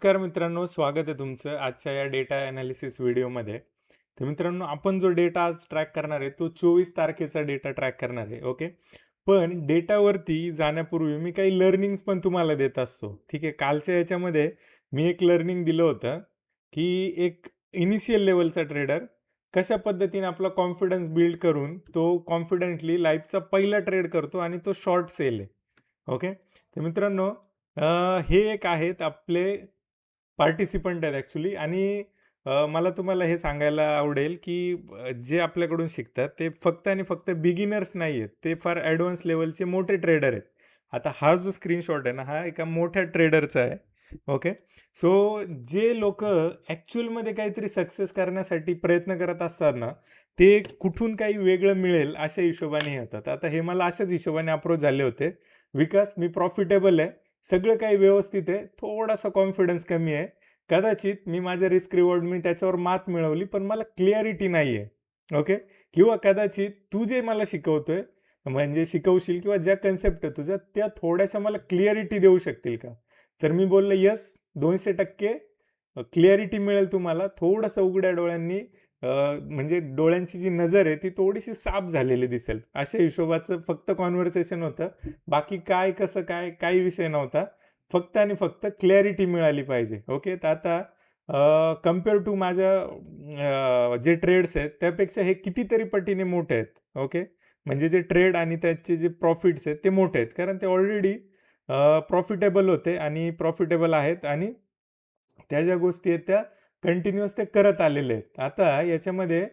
नमस्कार मित्रांनो, स्वागत आहे तुमचं आजच्या या डेटा ॲनालिसिस व्हिडिओमध्ये. तर मित्रांनो, आपण जो डेटा आज ट्रॅक करणार आहे तो 24 तारखेचा डेटा ट्रॅक करणार आहे. ओके. पण डेटावरती जाण्यापूर्वी मी काही लर्निंग्स पण तुम्हाला देत असतो. ठीक आहे. कालच्या याच्यामध्ये मी एक लर्निंग दिलं होतं, की एक इनिशियल लेवलचा ट्रेडर कशा पद्धतीने आपला कॉन्फिडन्स बिल्ड करून तो कॉन्फिडेंटली लाईफचा पहिला ट्रेड करतो आणि तो शॉर्ट सेल आहे. ओके. तर मित्रांनो, हे एक आहेत आपले पार्टिसिपंट आहेत ॲक्च्युली आणि मला तुम्हाला हे सांगायला आवडेल, की जे आपल्याकडून शिकतात ते फक्त आणि फक्त बिगिनर्स नाही आहेत. ते फार ॲडव्हान्स लेव्हलचे मोठे ट्रेडर आहेत. आता हा जो स्क्रीनशॉट आहे ना, हा एका मोठ्या ट्रेडरचा आहे. ओके. सो जे लोकं ॲक्चुअलमध्ये काहीतरी सक्सेस करण्यासाठी प्रयत्न करत असतात ना, ते कुठून काही वेगळं मिळेल अशा हिशोबाने येतात. आता हे मला अशाच हिशोबाने अप्रोच झाले होते. विकास मी प्रॉफिटेबल आहे. सगळं काही व्यवस्थित आहे. थोडासा कॉन्फिडन्स कमी आहे. कदाचित मी माझ्या रिस्क रिवॉर्ड मी त्याच्यावर मात मिळवली, पण मला क्लॅरिटी नाही आहे. ओके. किंवा कदाचित तू जे मला शिकवतोय, म्हणजे शिकवशील किंवा ज्या कन्सेप्ट आहे तुझ्या, त्या थोड्याशा मला क्लॅरिटी देऊ शकतील का? तर मी बोललो, "येस, 200% क्लॅरिटी मिळेल तुम्हाला." थोडंसं उघड्या डोळ्यांनी म्हणजे डोळ्यांची जी नजर आहे ती थोडीशी साफ झालेली दिसेल. अशा हिशोबाचं फक्त कन्व्हर्सेशन होतं. बाकी काय, कसं काय, काही विषय नव्हता. फक्त आणि फक्त क्लॅरिटी मिळाली पाहिजे. ओके. तर आता कंपेअर टू माझ्या जे ट्रेड्स आहेत त्यापेक्षा हे कितीतरी पटीने मोठे आहेत. ओके. म्हणजे जे ट्रेड आणि त्याचे जे प्रॉफिट्स आहेत ते मोठे आहेत. कारण ते ऑलरेडी प्रॉफिटेबल होते आणि प्रॉफिटेबल आहेत आणि त्या ज्या गोष्टी आहेत त्या कंटिन्यूअस ते करत आलेले आहेत. आता याच्यामध्ये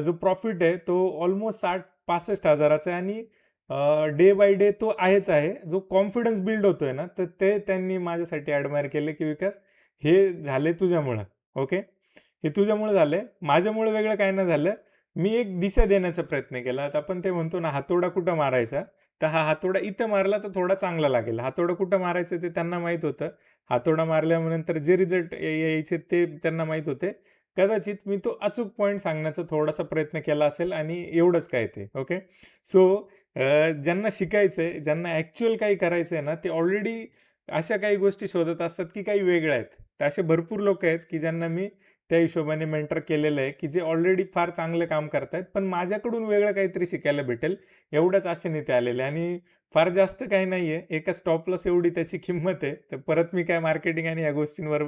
जो प्रॉफिट आहे तो ऑलमोस्ट 60,000-65,000 हजाराचा आहे आणि डे बाय डे तो आहेच आहे. जो कॉन्फिडन्स बिल्ड होतोय ना, तर ते त्यांनी माझ्यासाठी ॲडमायर केले, की विकास हे झाले तुझ्यामुळं. ओके. हे तुझ्यामुळं झालंय. माझ्यामुळं वेगळं काही नाही झालं. मी एक दिशा देण्याचा प्रयत्न केला. आता आपण ते म्हणतो ना, हातोडा कुठं मारायचा? तर हा हातोडा इथं मारला तर थोडा चांगला लागेल. हातोडा कुठं मारायचं ते त्यांना माहीत होतं. हातोडा मारल्यानंतर जे रिझल्ट यायचे ते त्यांना माहीत होते. कदाचित मी तो अचूक पॉइंट सांगण्याचा थोडासा प्रयत्न केला असेल आणि एवढंच काय ते. ओके. सो ज्यांना शिकायचंय, ज्यांना ॲक्चुअल काही करायचंय ना, ते ऑलरेडी अशा काही गोष्टी शोधत असतात, की काही वेगळ्या आहेत. तर असे भरपूर लोकं आहेत, की ज्यांना मी त्या हिशोबाने मेंटर केलेलं आहे, की जे ऑलरेडी फार चांगलं काम करतायत. पण माझ्याकडून वेगळं काहीतरी शिकायला भेटेल एवढ्याच आशेने ते आलेले आणि फार जास्त काही नाहीये. एका स्टॉप लॉस एवढी त्याची किंमत आहे. तर परत मी काय मार्केटिंग आणि ह्या गोष्टींवर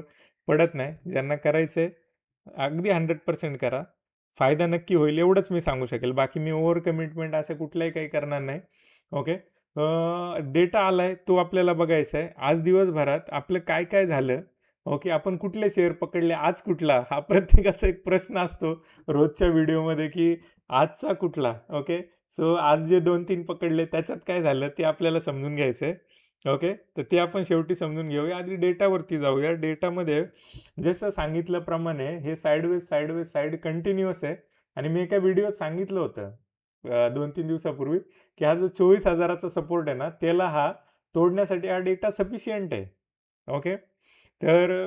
पडत नाही. ज्यांना करायचंय अगदी 100% करा. फायदा नक्की होईल एवढंच मी सांगू शकेल. बाकी मी ओव्हर कमिटमेंट असं कुठलंही काही करणार नाही. ओके. डेटा आलाय तो आपल्याला बघायचा आहे. आज दिवसभरात आपलं काय-काय झालं? ओके. आपण कुठले शेअर पकडले? आज कुठला? हा प्रत्येकाचा एक प्रश्न असतो रोजच्या व्हिडिओमध्ये, की आजचा कुठला? ओके. सो आज जे 2-3 पकडले त्याच्यात काय झालं ते आपल्याला समजून घ्यायचं आहे. ओके. तर ते आपण शेवटी समजून घेऊया. आधी डेटावरती जाऊया. डेटामध्ये जसं सांगितल्याप्रमाणे हे साइडवेज, साइडवेज, साइड कंटिन्यूअस आहे आणि मी एका व्हिडिओत सांगितलं होतं 2-3 दिवसापूर्वी, की हा जो 24,000चा सपोर्ट आहे ना, त्याला हा तोडण्यासाठी हा डेटा सफिशियंट आहे. ओके. तर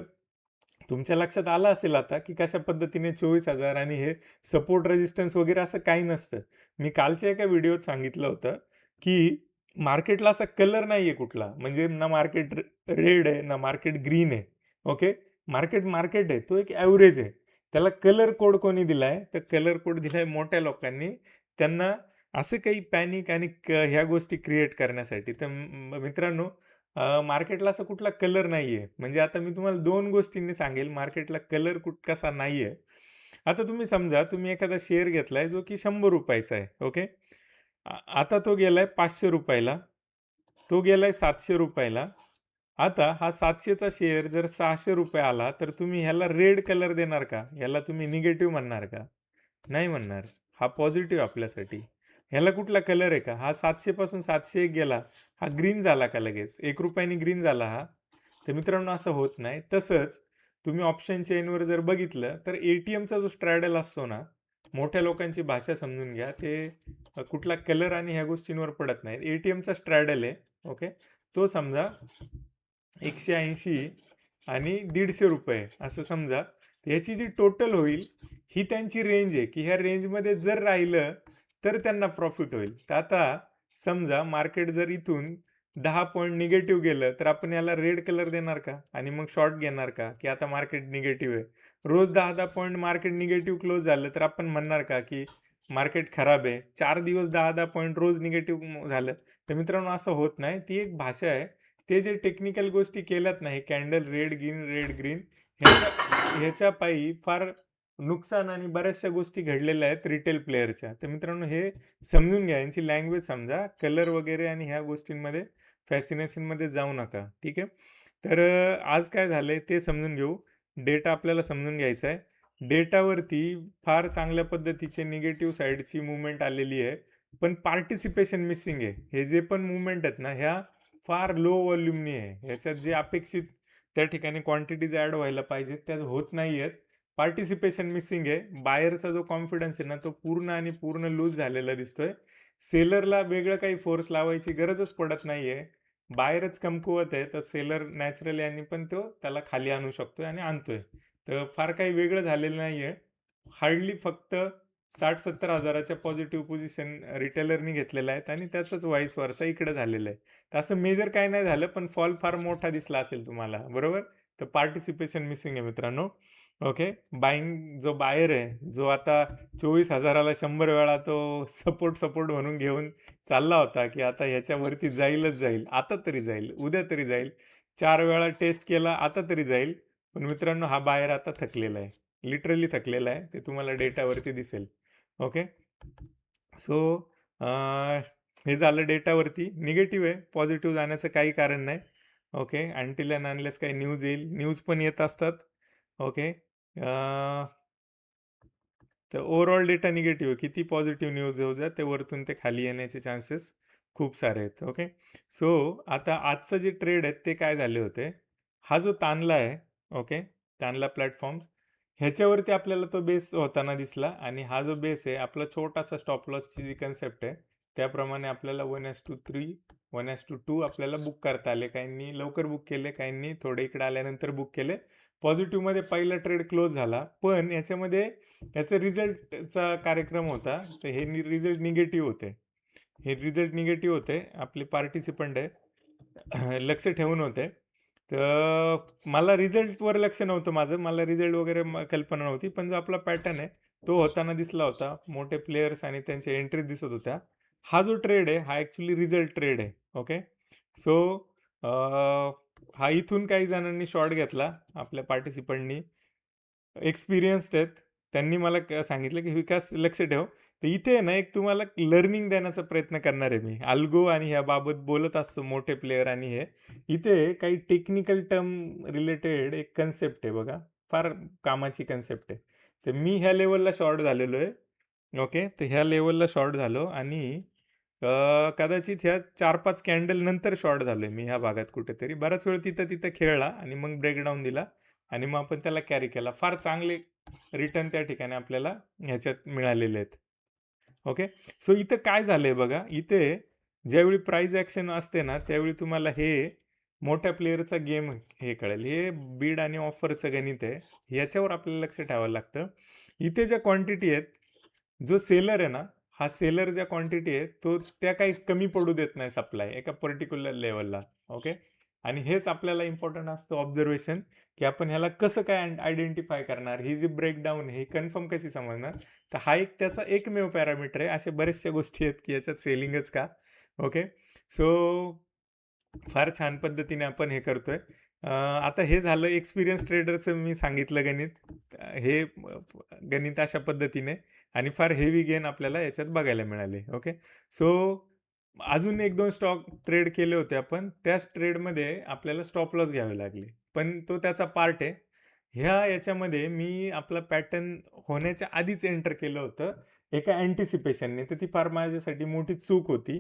तुमच्या लक्षात आलं असेल आता, की कशा पद्धतीने 24,000 आणि हे सपोर्ट रेझिस्टन्स वगैरे असं काही नसतं. मी कालच्या एका व्हिडिओत सांगितलं होतं, की मार्केटला असा कलर नाहीये कुठला. म्हणजे ना मार्केट रेड आहे, ना मार्केट ग्रीन आहे. ओके. मार्केट मार्केट आहे. तो एक ॲव्हरेज आहे. त्याला कलर कोड कोणी दिलाय? तर कलर कोड दिलाय मोठ्या लोकांनी. त्यांना असं काही पॅनिक आणि ह्या गोष्टी क्रिएट करण्यासाठी. तर मित्रांनो, मार्केटला असा कुठला कलर नाहीये. म्हणजे आता मी तुम्हाला 2 गोष्टींनी सांगेल मार्केटला कलर कसा नाहीये. आता तुम्ही समजा तुम्ही एखादा शेअर घेतलाय जो की ₹100 चा आहे. ओके. आता तो गेलाय ₹500 ला. तो गेलाय ₹700 ला. आता हा 700चा शेअर जर ₹600 आला, तर तुम्ही ह्याला रेड कलर देणार का? ह्याला तुम्ही निगेटिव्ह म्हणणार का? नाही म्हणणार. हा पॉझिटिव्ह आपल्यासाठी. ह्याला कुठला कलर आहे का? हा 700 पासून 701 गेला. हा ग्रीन झाला का लगेच? ₹1 नी ग्रीन झाला हा? तर मित्रांनो असं होत नाही. तसंच तुम्ही ऑप्शन चेनवर जर बघितलं, तर जो स्ट्रॅडल असतो ना, मोठ्या लोकांची भाषा समजून घ्या. ते कुठला कलर आणि ह्या गोष्टींवर पडत नाहीत. एटीएमचा स्ट्रॅडल आहे. ओके. तो समजा 180 आणि ₹150 असं समजा. याची जी टोटल होईल, ही त्यांची रेंज आहे, की ह्या रेंजमध्ये जर राहिलं, तर त्यांना प्रॉफिट होईल. तर आता समजा मार्केट जर इथून 10 पॉइंट निगेटिव्ह गेलं, तर आपण याला रेड कलर देणार का? आणि मग शॉर्ट घेणार का? की आता मार्केट निगेटिव्ह आहे. रोज 10-10 पॉइंट मार्केट निगेटिव्ह क्लोज झालं, तर आपण म्हणणार का, की मार्केट खराब आहे? 4 दिवस 10-10 पॉइंट रोज निगेटिव्ह झालं. तर मित्रांनो असं होत नाही. ती एक भाषा आहे. ते जे टेक्निकल गोष्टी केल्यात ना, कॅन्डल रेड, ग्रीन ह्याच्या पायी फार नुकसान आणि बऱ्याचशा गोष्टी घडलेल्या आहेत रिटेल प्लेयरच्या. तर मित्रांनो हे समजून घ्या, यांची लँग्वेज समजा. कलर वगैरे आणि ह्या गोष्टींमध्ये फॅसिनेशनमध्ये जाऊ नका. ठीक आहे. तर आज काय झालंय ते समजून घेऊ. डेटा आपल्याला समजून घ्यायचा आहे. डेटावरती फार चांगल्या पद्धतीचे निगेटिव्ह साईडची मूव्हमेंट आलेली आहे. पण पार्टिसिपेशन मिसिंग आहे. हे जे पण मूव्हमेंट आहेत ना, ह्या फार लो व्हॉल्यूमनी आहे. ह्याच्यात जे अपेक्षित त्या ठिकाणी क्वांटिटीज ॲड व्हायला पाहिजेत, त्या होत नाही आहेत. पार्टिसिपेशन मिसिंग आहे. बायरचा जो कॉन्फिडन्स आहे ना, तो पूर्ण आणि पूर्ण लूज झालेला दिसतोय. सेलरला वेगळं काही फोर्स लावायची गरजच पडत नाहीये. बायरच कमकुवत आहे, तर सेलर नॅचरली आणि पण तो त्याला खाली आणू शकतोय आणि आणतोय. तर फार काही वेगळं झालेलं नाहीये. हार्डली फक्त 60-70 हजाराच्या पॉझिटिव्ह पोझिशन रिटेलरनी घेतलेल्या आहेत आणि त्याचंच व्हाईस वर्सा इकडे झालेलं आहे. तर असं मेजर काही नाही झालं, पण फॉल फार मोठा दिसला असेल तुम्हाला, बरोबर? तर पार्टिसिपेशन मिसिंग आहे मित्रांनो. ओके. बाईंग जो बायर आहे, जो आता 24,000ला 100 वेळा तो सपोर्ट म्हणून घेऊन चालला होता, की आता ह्याच्यावरती जाईलच जाईल. आता तरी जाईल, उद्या तरी जाईल. 4 वेळा टेस्ट केला, आता तरी जाईल. पण मित्रांनो हा बायर आता थकलेला आहे. लिटरली थकलेला आहे. ते तुम्हाला डेटावरती दिसेल. ओके. सो हे झालं डेटावरती. निगेटिव्ह आहे. पॉझिटिव्ह जाण्याचं काही कारण नाही. ओके. अनटिल अँड अनलेस काही न्यूज येईल. न्यूज पण येत असतात. ओके. तर ओव्हरऑल डेटा निगेटिव्ह आहे. किती पॉझिटिव्ह न्यूज येऊ द्या, ते वरतून ते खाली येण्याचे चान्सेस खूप सारे आहेत. ओके. सो आता आजचं जे ट्रेड आहेत ते काय झाले होते, हा जो ताणला आहे, ओके, ताणला प्लॅटफॉर्म, ह्याच्यावरती आपल्याला तो बेस होताना दिसला आणि हा जो बेस आहे आपला छोटासा स्टॉप लॉसची जी कन्सेप्ट आहे त्याप्रमाणे आपल्याला 1:3 1:2 आपल्याला बुक करता आले. काहींनी लवकर बुक केले, काहींनी थोडे इकडे आल्यानंतर बुक केले. पॉझिटिव्हमध्ये पहिला ट्रेड क्लोज झाला, पण याच्यामध्ये याचा रिझल्टचा कार्यक्रम होता. तर हे रिझल्ट निगेटिव्ह होते. हे रिझल्ट निगेटिव्ह होते. आपले पार्टिसिपंट आहे लक्ष ठेवून होते. तर मला रिझल्टवर लक्ष नव्हतं माझं. मला रिझल्ट वगैरे कल्पना नव्हती. पण जो आपला पॅटर्न आहे तो होताना दिसला होता. मोठे प्लेयर्स आणि त्यांच्या एंट्रीज दिसत होत्या. हा जो ट्रेड आहे हा ॲक्च्युअली रिझल्ट ट्रेड आहे. ओके. सो हा इथून काही जणांनी शॉर्ट घेतला आपल्या पार्टिसिपंटनी. एक्सपिरियन्स्ड आहेत. त्यांनी मला सांगितलं की विकास लक्ष ठेव. तर इथे आहे ना एक तुम्हाला लर्निंग देण्याचा प्रयत्न करणार आहे मी. अल्गो आणि ह्याबाबत बोलत असतो मोठे प्लेयर आणि हे. इथे काही टेक्निकल टर्म रिलेटेड एक कन्सेप्ट आहे बघा. फार कामाची कन्सेप्ट आहे. तर मी ह्या लेव्हलला शॉर्ट झालेलो आहे. ओके. तर ह्या लेव्हलला शॉर्ट झालो आणि कदाचित ह्या 4-5 कॅन्डल नंतर शॉर्ट झालोय मी ह्या भागात कुठेतरी. बराच वेळ तिथं खेळला आणि मग ब्रेकडाऊन दिला आणि मग आपण त्याला कॅरी केला. फार चांगले रिटर्न त्या ठिकाणी आपल्याला ह्याच्यात मिळालेले आहेत. ओके. सो इथं काय झालंय बघा, इथे ज्यावेळी प्राइस ॲक्शन असते ना, त्यावेळी तुम्हाला हे मोठ्या प्लेयरचा गेम हे कळेल. हे बीड आणि ऑफरचं गणित आहे. याच्यावर आपल्याला लक्ष ठेवावं लागतं. इथे ज्या क्वांटिटी आहेत, जो सेलर आहे ना, हा सेलर ज्या क्वांटिटी आहे, तो त्या काही कमी पडू देत नाही सप्लाय एका पर्टिक्युलर लेव्हलला. ओके. आणि हेच आपल्याला इम्पॉर्टंट असतं ऑब्झर्वेशन, की आपण ह्याला कसं काय आयडेंटिफाय करणार, ही जी ब्रेकडाऊन ही कन्फर्म कशी समजणार. तर हा एक त्याचा एकमेव पॅरामीटर आहे. अशा बऱ्याचशा गोष्टी आहेत की याच्यात सेलिंगच का. ओके. सो फार छान पद्धतीने आपण हे करतोय. आता हे झालं एक्सपिरियन्स ट्रेडरचं मी सांगितलं गणित. हे गणित अशा पद्धतीने आणि फार हेवी गेन आपल्याला याच्यात बघायला मिळाले. ओके. सो अजून 1-2 स्टॉक ट्रेड केले होते आपण. त्याच ट्रेडमध्ये आपल्याला स्टॉप लॉस घ्यावे लागले. पण तो त्याचा पार्ट आहे. याच्यामध्ये मी आपला पॅटर्न होण्याच्या आधीच एंटर केलं होतं एका अँटिसिपेशनने. तर ती फार माझ्यासाठी मोठी चूक होती.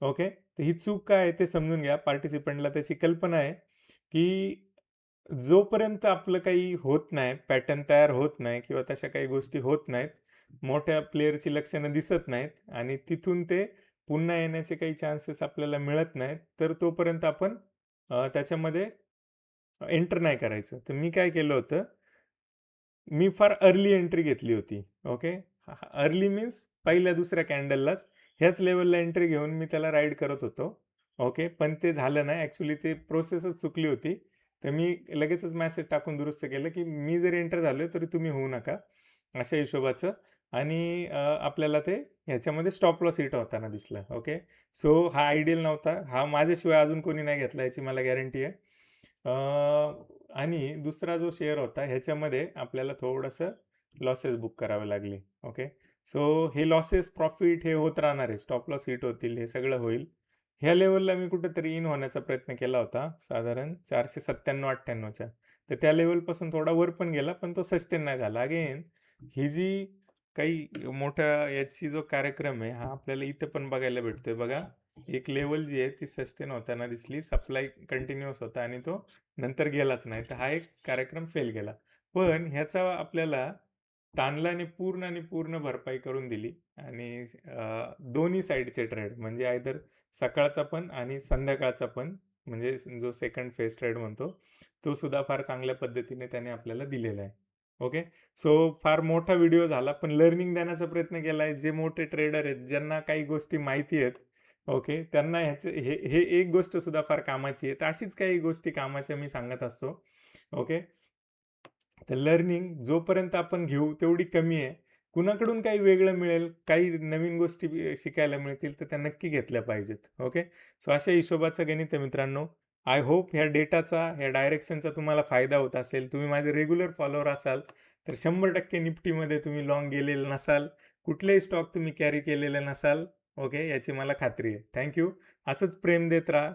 ओके. तर ही चूक काय आहे ते समजून घ्या. पार्टिसिपंटला त्याची कल्पना आहे, की जोपर्यंत आपलं काही होत नाही, पॅटर्न तयार होत नाही किंवा तशा काही गोष्टी होत नाहीत, मोठ्या प्लेयरची लक्षणं दिसत नाहीत आणि तिथून ते पुन्हा येण्याचे काही चान्सेस आपल्याला मिळत नाहीत, तर तोपर्यंत आपण त्याच्यामध्ये एंटर नाही करायचं. तर मी काय केलं होतं, मी फार अर्ली एंट्री घेतली होती. ओके. अर्ली मीन्स पहिल्या दुसऱ्या कॅन्डललाच ह्याच लेव्हलला एंट्री घेऊन मी त्याला राईड करत होतो. ओके. पण ते झालं नाही. ॲक्चुअली ते प्रोसेसच चुकली होती. तर मी लगेचच मेसेज टाकून दुरुस्त केलं, की मी जरी एंटर झालोय तरी तुम्ही होऊ नका. अशा हिशोबाचं आणि आपल्याला ते ह्याच्यामध्ये स्टॉप लॉस हिट होताना दिसला. ओके. सो हा आयडियल नव्हता. हा माझ्याशिवाय अजून कोणी नाही घेतला याची मला गॅरंटी आहे. आणि दुसरा जो शेअर होता ह्याच्यामध्ये आपल्याला थोडंसं लॉसेस बुक करावे लागले. ओके. सो हे लॉसेस, प्रॉफिट हे होत राहणार आहे. स्टॉप लॉस हिट होतील, हे सगळं होईल. ह्या लेव्हलला मी कुठेतरी इन होण्याचा प्रयत्न केला होता, साधारण 497-98च्या. तर त्या लेव्हलपासून थोडा वर पण गेला, पण तो सस्टेन नाही झाला. अगेन ही जी काही मोठ्या याची जो कार्यक्रम आहे, हा आपल्याला इथं पण बघायला भेटतोय बघा. एक लेव्हल जी आहे ती सस्टेन होताना दिसली. सप्लाय कंटिन्यूअस होता आणि तो नंतर गेलाच नाही. तर हा एक कार्यक्रम फेल गेला. पण ह्याचा आपल्याला तानलाने पूर्ण आणि पूर्ण भरपाई करून दिली आणि दोन्ही साइडचे ट्रेड म्हणजे आयदर सकाळचा पण आणि संध्याकाळचा पण म्हणजे जो सेकंड फेज ट्रेड म्हणतो, तो सुद्धा फार चांगल्या पद्धतीने त्याने आपल्याला दिलेला आहे. ओके. सो फार मोठा व्हिडिओ झाला, पण लर्निंग देण्याचा प्रयत्न केला आहे. जे मोठे ट्रेडर आहेत, ज्यांना काही गोष्टी माहिती आहेत, ओके, त्यांना ह्याचे हे हे एक गोष्ट सुद्धा फार कामाची आहे. तर अशीच काही गोष्टी कामाच्या मी सांगत असतो. ओके. तर लर्निंग जोपर्यंत आपण घेऊ तेवढी कमी आहे. कुणाकडून काही वेगळं मिळेल, काही नवीन गोष्टी शिकायला मिळतील, तर त्या नक्की घेतल्या पाहिजेत. ओके. सो अशा हिशोबाचं गणित आहे मित्रांनो. आय होप ह्या डेटाचा, ह्या डायरेक्शनचा तुम्हाला फायदा होत असेल. तुम्ही माझे रेग्युलर फॉलोवर असाल, तर 100% निफ्टीमध्ये तुम्ही लाँग गेलेले नसाल. कुठलेही स्टॉक तुम्ही कॅरी केलेले नसाल. ओके. याची मला खात्री आहे. थँक असंच प्रेम देत राहा.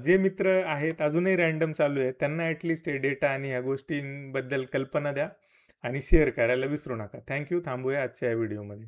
जे मित्र आहेत अजूनही रँडम चालू आहे त्यांना ॲटलीस्ट हे डेटा आणि ह्या गोष्टींबद्दल कल्पना द्या आणि शेअर करायला विसरू नका. थांबूया आजच्या या व्हिडिओमध्ये.